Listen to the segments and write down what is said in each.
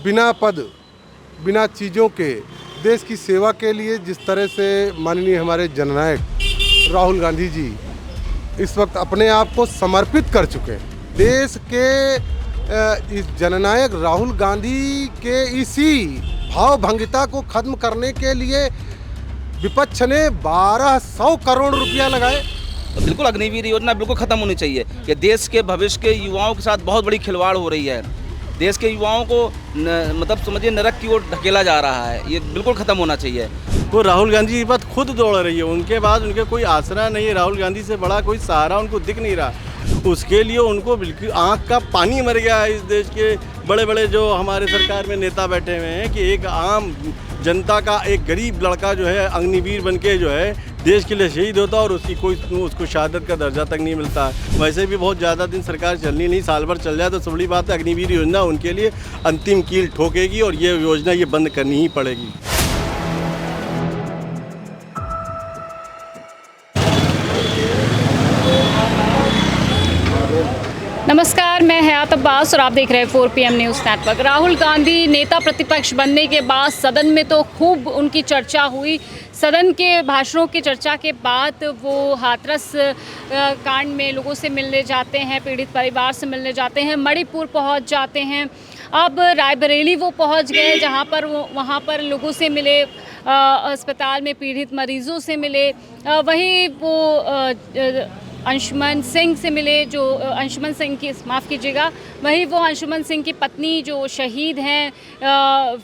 बिना पद बिना चीज़ों के देश की सेवा के लिए जिस तरह से माननीय हमारे जननायक राहुल गांधी जी इस वक्त अपने आप को समर्पित कर चुके हैं। देश के इस जननायक राहुल गांधी के इसी भावभंगिता को खत्म करने के लिए विपक्ष ने 1200 करोड़ रुपया लगाए। तो बिल्कुल अग्निवीर योजना बिल्कुल ख़त्म होनी चाहिए। ये देश के भविष्य के युवाओं के साथ बहुत बड़ी खिलवाड़ हो रही है। देश के युवाओं को मतलब समझिए नरक की ओर ढकेला जा रहा है। ये बिल्कुल ख़त्म होना चाहिए। वो राहुल गांधी की बात खुद दौड़ रही है, उनके बाद उनके कोई आसरा नहीं है। राहुल गांधी से बड़ा कोई सहारा उनको दिख नहीं रहा। उसके लिए उनको बिल्कुल आँख का पानी मर गया है। इस देश के बड़े बड़े जो हमारे सरकार में नेता बैठे हुए हैं कि एक आम जनता का एक गरीब लड़का जो है अग्निवीर बन के जो है देश के लिए शहीद होता और उसको शहादत का दर्जा तक नहीं मिलता। वैसे भी बहुत ज़्यादा दिन सरकार चलनी नहीं, साल भर चल जाए तो बड़ी बात है। अग्निवीर योजना उनके लिए अंतिम कील ठोकेगी और ये योजना ये बंद करनी ही पड़ेगी। नमस्कार, मैं हयात अब्बास और आप देख रहे हैं 4 PM news network. Rahul Gandhi नेता प्रतिपक्ष बनने के बाद सदन में तो खूब उनकी चर्चा हुई। सदन के भाषणों की चर्चा के बाद वो हाथरस कांड में लोगों से मिलने जाते हैं, पीड़ित परिवार से मिलने जाते हैं, मणिपुर पहुंच जाते हैं। अब रायबरेली वो पहुंच गए जहां पर वो वहां पर लोगों से मिले, अस्पताल में पीड़ित मरीजों से मिले। वहीं वो अंशुमन सिंह से मिले, जो अंशुमन सिंह की माफ़ कीजिएगा, वही वो अंशुमन सिंह की पत्नी जो शहीद हैं,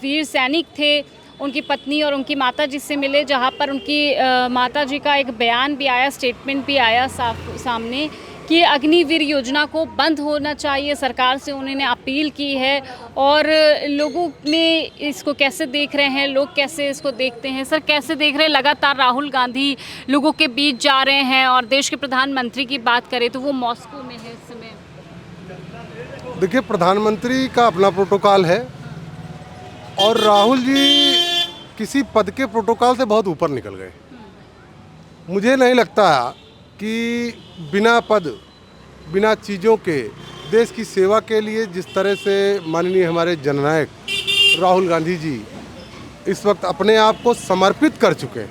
वीर सैनिक थे, उनकी पत्नी और उनकी माताजी से मिले, जहां पर उनकी माताजी का एक बयान भी आया, स्टेटमेंट भी आया सामने कि अग्निवीर योजना को बंद होना चाहिए। सरकार से उन्होंने अपील की है। और लोगों ने इसको कैसे देख रहे हैं, लोग कैसे इसको देखते हैं? सर, कैसे देख रहे हैं? लगातार राहुल गांधी लोगों के बीच जा रहे हैं और देश के प्रधानमंत्री की बात करें तो वो मॉस्को में है इस समय। देखिए, प्रधानमंत्री का अपना प्रोटोकॉल है और राहुल जी किसी पद के प्रोटोकॉल से बहुत ऊपर निकल गए। मुझे नहीं लगता कि बिना पद बिना चीज़ों के देश की सेवा के लिए जिस तरह से माननीय हमारे जननायक राहुल गांधी जी इस वक्त अपने आप को समर्पित कर चुके हैं।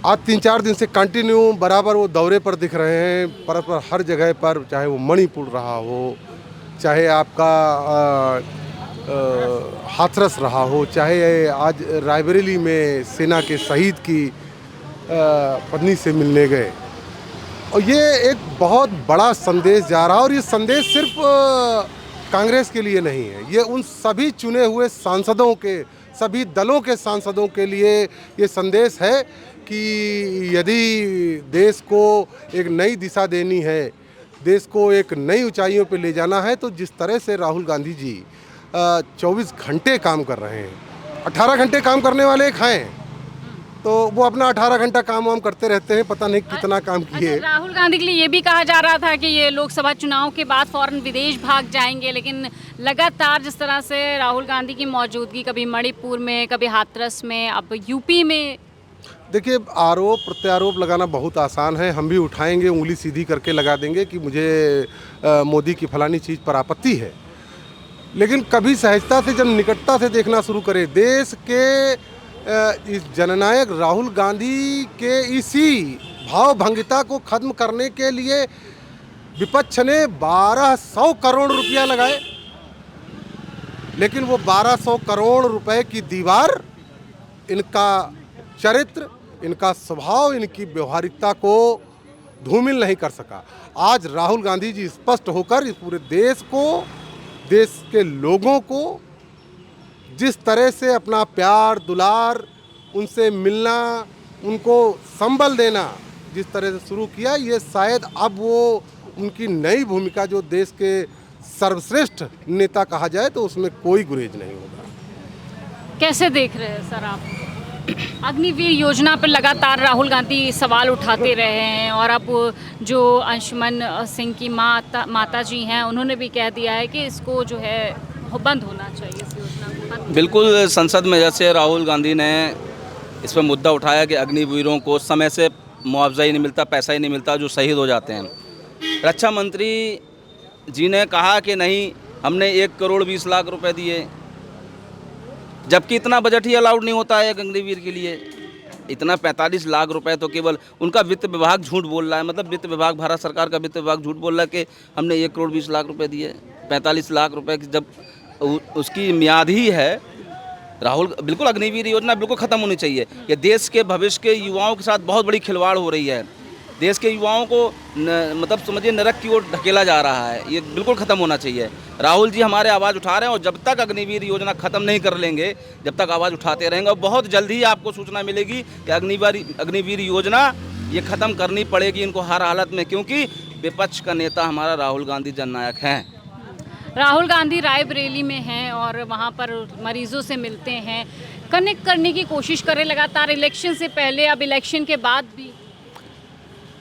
आज 3-4 दिन से कंटिन्यू बराबर वो दौरे पर दिख रहे हैं, पर हर जगह पर, चाहे वो मणिपुर रहा हो, चाहे आपका हाथरस रहा हो, चाहे आज रायबरेली में सेना के शहीद की पत्नी से मिलने गए। और ये एक बहुत बड़ा संदेश जा रहा है। और ये संदेश सिर्फ कांग्रेस के लिए नहीं है, ये उन सभी चुने हुए सांसदों के, सभी दलों के सांसदों के लिए ये संदेश है कि यदि देश को एक नई दिशा देनी है, देश को एक नई ऊंचाइयों पे ले जाना है, तो जिस तरह से राहुल गांधी जी 24 घंटे काम कर रहे हैं, 18 घंटे काम करने वाले एक हैं, तो वो अपना 18 घंटा काम वाम करते रहते हैं, पता नहीं कितना काम किए। राहुल गांधी के लिए ये भी कहा जा रहा था कि ये लोकसभा चुनाव के बाद फौरन विदेश भाग जाएंगे, लेकिन लगातार जिस तरह से राहुल गांधी की मौजूदगी कभी मणिपुर में, कभी हाथरस में, अब यूपी में। देखिए, आरोप प्रत्यारोप लगाना बहुत आसान है। हम भी उठाएंगे, उंगली सीधी करके लगा देंगे कि मुझे मोदी की फलानी चीज़ पर आपत्ति है। लेकिन कभी सहजता से, जब निकटता से देखना शुरू करें, देश के इस जननायक राहुल गांधी के इसी भावभंगिता को खत्म करने के लिए विपक्ष ने 1200 करोड़ रुपया लगाए। लेकिन वो 1200 करोड़ रुपए की दीवार इनका चरित्र, इनका स्वभाव, इनकी व्यवहारिकता को धूमिल नहीं कर सका। आज राहुल गांधी जी स्पष्ट होकर इस पूरे देश को, देश के लोगों को जिस तरह से अपना प्यार दुलार, उनसे मिलना, उनको संबल देना जिस तरह से शुरू किया, ये शायद अब वो उनकी नई भूमिका, जो देश के सर्वश्रेष्ठ नेता कहा जाए, तो उसमें कोई गुरेज नहीं होगा। कैसे देख रहे हैं सर आप? अग्निवीर योजना पर लगातार राहुल गांधी सवाल उठाते रहे हैं और अब जो अंशुमन सिंह की माता जी हैं, उन्होंने भी कह दिया है कि इसको जो है बंद होना चाहिए, इस योजना को। बिल्कुल, संसद में जैसे राहुल गांधी ने इस पर मुद्दा उठाया कि अग्निवीरों को समय से मुआवजा ही नहीं मिलता, पैसा ही नहीं मिलता जो शहीद हो जाते हैं। रक्षा मंत्री जी ने कहा कि नहीं, हमने 1,20,00,000 रुपए दिए, जबकि इतना बजट ही अलाउड नहीं होता है अग्निवीर के लिए। इतना 45 लाख रुपए तो केवल उनका वित्त विभाग झूठ बोल रहा है, मतलब वित्त विभाग, भारत सरकार का वित्त विभाग झूठ बोल रहा है कि हमने 1,20,00,000 रुपए दिए। 45 लाख रुपए की जब उसकी म्याद ही है। राहुल, बिल्कुल अग्निवीर योजना बिल्कुल ख़त्म होनी चाहिए। ये देश के भविष्य के युवाओं के साथ बहुत बड़ी खिलवाड़ हो रही है। देश के युवाओं को मतलब समझिए नरक की ओर ढकेला जा रहा है। ये बिल्कुल ख़त्म होना चाहिए। राहुल जी हमारे आवाज़ उठा रहे हैं, और जब तक अग्निवीर योजना ख़त्म नहीं कर लेंगे, जब तक आवाज़ उठाते रहेंगे, और बहुत जल्द ही आपको सूचना मिलेगी कि अग्निवीर योजना ये ख़त्म करनी पड़ेगी इनको हर हालत में, क्योंकि विपक्ष का नेता हमारा राहुल गांधी जननायक हैं। राहुल गांधी रायबरेली में हैं और वहाँ पर मरीजों से मिलते हैं, कनेक्ट करने की कोशिश करें लगातार, इलेक्शन से पहले, अब इलेक्शन के बाद भी।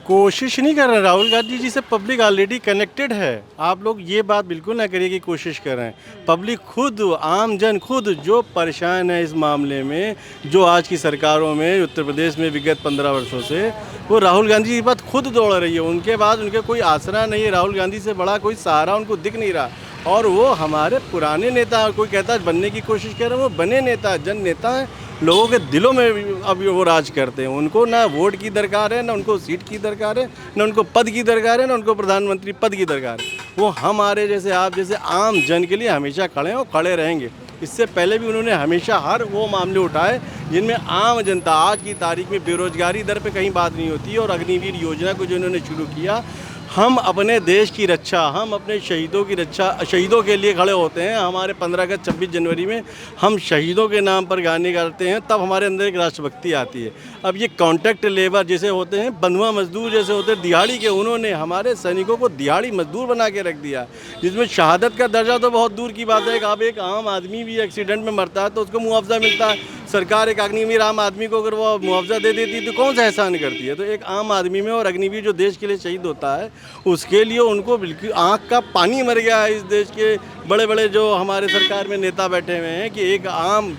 कोशिश नहीं कर रहे राहुल गांधी जी से, पब्लिक ऑलरेडी कनेक्टेड है। आप लोग ये बात बिल्कुल ना करिए कि कोशिश कर रहे हैं। पब्लिक खुद, आम जन खुद जो परेशान है इस मामले में, जो आज की सरकारों में उत्तर प्रदेश में विगत 15 वर्षों से, वो राहुल गांधी की बात खुद दौड़ रही है। उनके बाद उनके कोई आसरा नहीं है, राहुल गांधी से बड़ा कोई सहारा उनको दिख नहीं रहा। और वो हमारे पुराने नेता, कोई कहता है बनने की कोशिश कर रहे हैं, वो बने नेता, जन नेता हैं, लोगों के दिलों में अब वो राज करते हैं। उनको ना वोट की दरकार है, ना उनको सीट की दरकार है, ना उनको पद की दरकार है, ना उनको प्रधानमंत्री पद की दरकार है। वो हमारे जैसे, आप जैसे आम जन के लिए हमेशा खड़े हैं और खड़े रहेंगे। इससे पहले भी उन्होंने हमेशा हर वो मामले उठाए जिनमें आम जनता, आज की तारीख में बेरोजगारी दर पे कहीं बात नहीं होती। और अग्निवीर योजना को जो इन्होंने शुरू किया, हम अपने देश की रक्षा, हम अपने शहीदों की रक्षा, शहीदों के लिए खड़े होते हैं। हमारे 15 अगस्त 26 जनवरी में हम शहीदों के नाम पर गाने गाते हैं, तब हमारे अंदर एक राष्ट्रभक्ति आती है। अब ये कॉन्ट्रैक्ट लेबर जैसे होते हैं, बंधुआ मजदूर जैसे होते हैं दिहाड़ी के, उन्होंने हमारे सैनिकों को दिहाड़ी मजदूर बना के रख दिया, जिसमें शहादत का दर्जा तो बहुत दूर की बात है। अब एक आम आदमी भी एक्सीडेंट में मरता है तो उसको मुआवजा मिलता है। सरकार एक अग्निवीर आम आदमी को अगर वो मुआवजा दे देती है तो कौन सा एहसान करती है। तो एक आम आदमी में, और अग्निवीर जो देश के लिए शहीद होता है, उसके लिए उनको बिल्कुल आँख का पानी मर गया है। इस देश के बड़े बड़े जो हमारे सरकार में नेता बैठे हुए हैं कि एक आम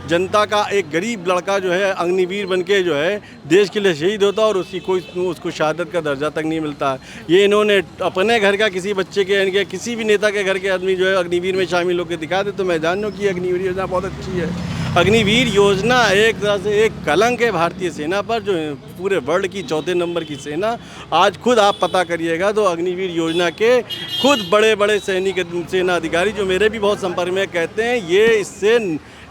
जनता का एक गरीब लड़का जो है अग्निवीर बनके जो है देश के लिए शहीद होता है, और उसको शहादत का दर्जा तक नहीं मिलता है। ये इन्होंने अपने घर का किसी बच्चे के, इनके किसी भी नेता के घर के आदमी जो है अग्निवीर में शामिल होकर दिखा दे, तो मैं जान लूँ कि अग्निवीर योजना बहुत अच्छी है। अग्निवीर योजना एक तरह से एक कलंक है भारतीय सेना पर, जो पूरे वर्ल्ड की 4थे नंबर की सेना। आज खुद आप पता करिएगा तो अग्निवीर योजना के खुद बड़े बड़े सैनिक, सेना अधिकारी जो मेरे भी बहुत संपर्क में, कहते हैं ये इससे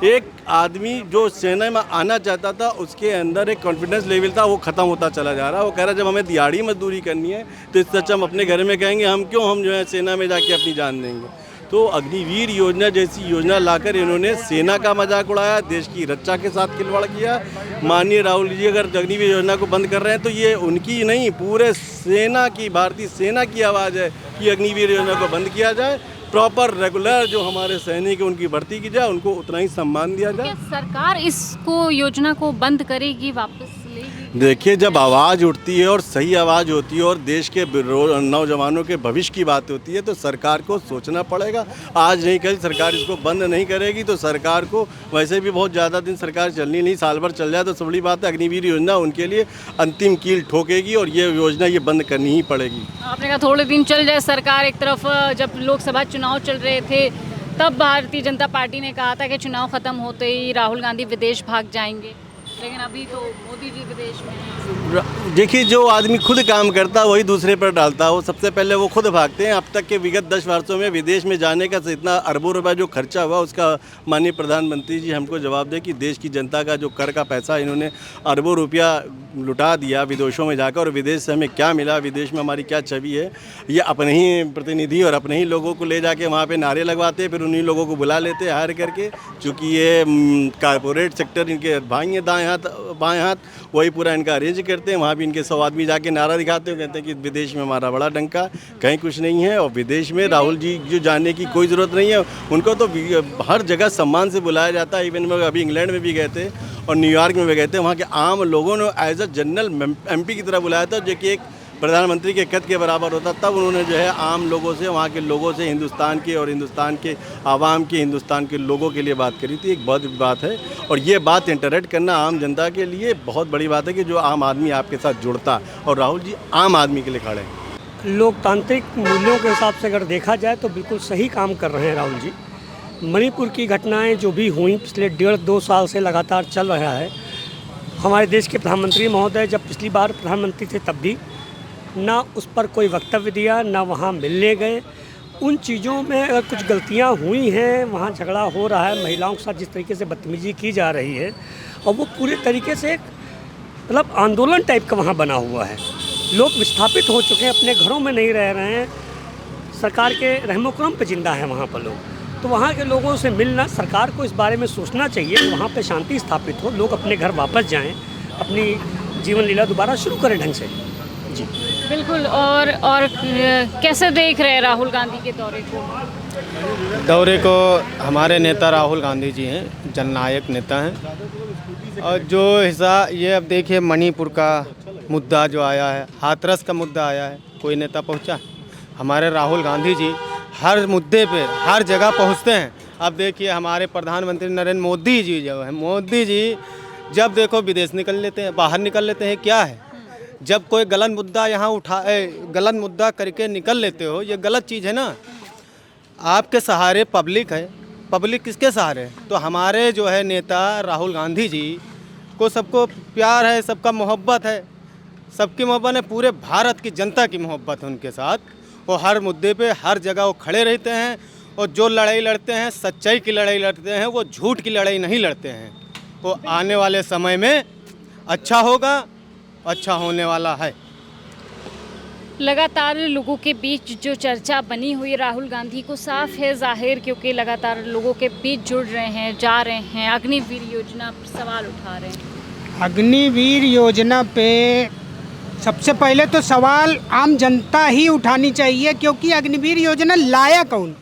एक आदमी जो सेना में आना चाहता था उसके अंदर एक कॉन्फिडेंस लेवल था, वो ख़त्म होता चला जा रहा है। वो कह रहा जब हमें दिहाड़ी मजदूरी करनी है तो इससे अच्छा हम अपने घर में कहेंगे, हम क्यों हम जो है सेना में जाके अपनी जान देंगे। तो अग्निवीर योजना जैसी योजना लाकर इन्होंने सेना का मजाक उड़ाया, देश की रक्षा के साथ खिलवाड़ किया। माननीय राहुल जी अगर अग्निवीर योजना को बंद कर रहे हैं तो ये उनकी नहीं, पूरे सेना की, भारतीय सेना की आवाज़ है कि अग्निवीर योजना को बंद किया जाए। प्रॉपर रेगुलर जो हमारे सैनिक है उनकी भर्ती की जाए, उनको उतना ही सम्मान दिया जाए। सरकार इसको, योजना को बंद करेगी, वापस लेगी? देखिए, जब आवाज़ उठती है और सही आवाज़ होती है और देश के नौजवानों के भविष्य की बात होती है तो सरकार को सोचना पड़ेगा। आज नहीं कल सरकार इसको बंद नहीं करेगी तो सरकार को, वैसे भी बहुत ज़्यादा दिन सरकार चलनी नहीं, साल भर चल जाए तो सब बड़ी बात है। अग्निवीर योजना उनके लिए अंतिम कील ठोकेगी और ये योजना ये बंद करनी ही पड़ेगी। आपने कहा थोड़े दिन चल जाए सरकार, एक तरफ जब लोकसभा चुनाव चल रहे थे तब भारतीय जनता पार्टी ने कहा था कि चुनाव ख़त्म होते ही राहुल गांधी विदेश भाग जाएंगे, लेकिन अभी तो मोदी जी विदेश में हैं। देखिए, जो आदमी खुद काम करता है वही दूसरे पर डालता है, वो सबसे पहले वो खुद भागते हैं। अब तक के विगत 10 वर्षों में विदेश में जाने का इतना अरबों रुपये जो खर्चा हुआ, उसका माननीय प्रधानमंत्री जी हमको जवाब दे कि देश की जनता का जो कर का पैसा इन्होंने अरबों रुपया लुटा दिया विदेशों में जाकर, और विदेश से हमें क्या मिला, विदेश में हमारी क्या छवि है। ये अपने ही प्रतिनिधि और अपने ही लोगों को ले जाके वहाँ पे नारे लगवाते, फिर उन्हीं लोगों को बुला लेते हायर करके, चूँकि ये कारपोरेट सेक्टर इनके भाई हैं, दाएँ हाथ बाएँ हाथ, वही पूरा इनका अरेंज करते हैं। वहाँ भी इनके 100 आदमी जाके नारा दिखाते हैं, कहते हैं कि विदेश में हमारा बड़ा डंका, कहीं कुछ नहीं है। और विदेश में राहुल जी जो जाने की कोई ज़रूरत नहीं है, उनको तो हर जगह सम्मान से बुलाया जाता है। इवन अभी इंग्लैंड में भी गए थे और न्यूयॉर्क में भी गए थे, वहाँ के आम लोगों ने एज अ जनरल MP की तरह बुलाया था, जो कि एक प्रधानमंत्री के कद के बराबर होता। तब उन्होंने जो है आम लोगों से, वहाँ के लोगों से, हिंदुस्तान के और हिंदुस्तान के आवाम के, हिंदुस्तान के लोगों के लिए बात करी थी। एक बहुत बड़ी बात है, और ये बात इंटरेक्ट करना आम जनता के लिए बहुत बड़ी बात है कि जो आम आदमी आपके साथ जुड़ता, और राहुल जी आम आदमी के लिए खड़े हैं। लोकतांत्रिक मूल्यों के हिसाब से अगर देखा जाए तो बिल्कुल सही काम कर रहे हैं राहुल जी। मणिपुर की घटनाएं जो भी हुई पिछले 1.5-2 साल से लगातार चल रहा है। हमारे देश के प्रधानमंत्री महोदय जब पिछली बार प्रधानमंत्री थे तब भी ना उस पर कोई वक्तव्य दिया, ना वहाँ मिलने गए। उन चीज़ों में अगर कुछ गलतियाँ हुई हैं, वहाँ झगड़ा हो रहा है, महिलाओं के साथ जिस तरीके से बदतमीजी की जा रही है और वो पूरे तरीके से मतलब आंदोलन टाइप का वहाँ बना हुआ है। लोग विस्थापित हो चुके हैं, अपने घरों में नहीं रह रहे हैं, सरकार के रहमो-करम पे जिंदा है वहाँ पर लोग। तो वहाँ के लोगों से मिलना, सरकार को इस बारे में सोचना चाहिए कि वहाँ पे शांति स्थापित हो, लोग अपने घर वापस जाएं, अपनी जीवन लीला दोबारा शुरू करें ढंग से। जी बिल्कुल। और कैसे देख रहे हैं राहुल गांधी के दौरे को? हमारे नेता राहुल गांधी जी हैं, जननायक नेता हैं। और जो हिस्सा ये अब देखिए मणिपुर का मुद्दा जो आया है, हाथरस का मुद्दा आया है, कोई नेता पहुंचा? हमारे राहुल गांधी जी हर मुद्दे पे हर जगह पहुंचते हैं। अब देखिए हमारे प्रधानमंत्री नरेंद्र मोदी जी जो है, मोदी जी जब देखो विदेश निकल लेते हैं, बाहर निकल लेते हैं। क्या है, जब कोई गलत मुद्दा यहाँ गलत मुद्दा करके निकल लेते हो, ये गलत चीज़ है ना। आपके सहारे पब्लिक है, पब्लिक किसके सहारे है? तो हमारे जो है नेता राहुल गांधी जी को सबको प्यार है, सबका मोहब्बत है, सबकी मोहब्बत है, पूरे भारत की जनता की मोहब्बत है उनके साथ। वो हर मुद्दे पे हर जगह वो खड़े रहते हैं और जो लड़ाई लड़ते हैं सच्चाई की लड़ाई लड़ते हैं, वो झूठ की लड़ाई नहीं लड़ते हैं। वो आने वाले समय में अच्छा होगा, अच्छा होने वाला है। लगातार लोगों के बीच जो चर्चा बनी हुई राहुल गांधी को साफ है जाहिर, क्योंकि लगातार लोगों के बीच जुड़ रहे हैं, जा रहे हैं, अग्निवीर योजना पर सवाल उठा रहे हैं। अग्निवीर योजना पे सबसे पहले तो सवाल आम जनता ही उठानी चाहिए, क्योंकि अग्निवीर योजना लाया कौन?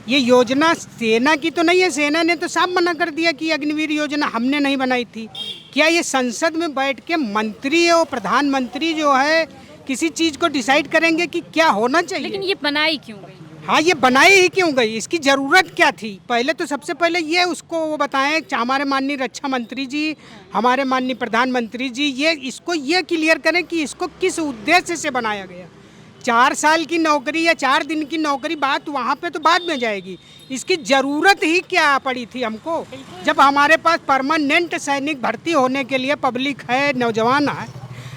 ये योजना सेना की तो नहीं है, सेना ने तो साफ मना कर दिया कि अग्निवीर योजना हमने नहीं बनाई थी। क्या ये संसद में बैठ के मंत्री और प्रधानमंत्री जो है किसी चीज़ को डिसाइड करेंगे कि क्या होना चाहिए? लेकिन ये बनाई क्यों गई? हाँ, ये बनाई ही क्यों गई? इसकी ज़रूरत क्या थी? पहले तो सबसे पहले ये उसको वो बताएं, हमारे माननीय रक्षा मंत्री जी, हमारे माननीय प्रधानमंत्री जी, इसको ये क्लियर करें कि इसको किस उद्देश्य से बनाया गया। 4 साल की नौकरी या 4 दिन की नौकरी, बात वहाँ पे तो बाद में जाएगी। इसकी ज़रूरत ही क्या पड़ी थी हमको, जब हमारे पास परमानेंट सैनिक भर्ती होने के लिए पब्लिक है, नौजवान है।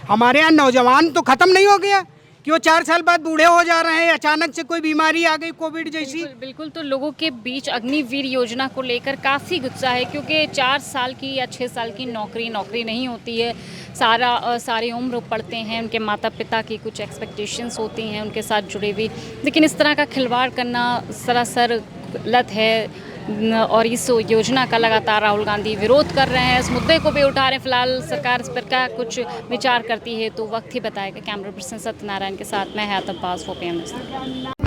हमारे यहाँ नौजवान तो ख़त्म नहीं हो गया कि वो 4 साल बाद बूढ़े हो जा रहे हैं, अचानक से कोई बीमारी आ गई कोविड जैसी। बिल्कुल। तो लोगों के बीच अग्निवीर योजना को लेकर काफ़ी गुस्सा है, क्योंकि 4 साल की या 6 साल की नौकरी नहीं होती है। सारी उम्र पढ़ते हैं, उनके माता पिता की कुछ एक्सपेक्टेशंस होती हैं उनके साथ जुड़ी हुई, लेकिन इस तरह का खिलवाड़ करना सरासर गलत है। और इस योजना का लगातार राहुल गांधी विरोध कर रहे हैं, इस मुद्दे को भी उठा रहे हैं। फिलहाल सरकार इस पर क्या कुछ विचार करती है तो वक्त ही बताएगा। कैमरा पर्सन सत्यनारायण के साथ मैं हयात अब्बास, 4PM न्यूज़।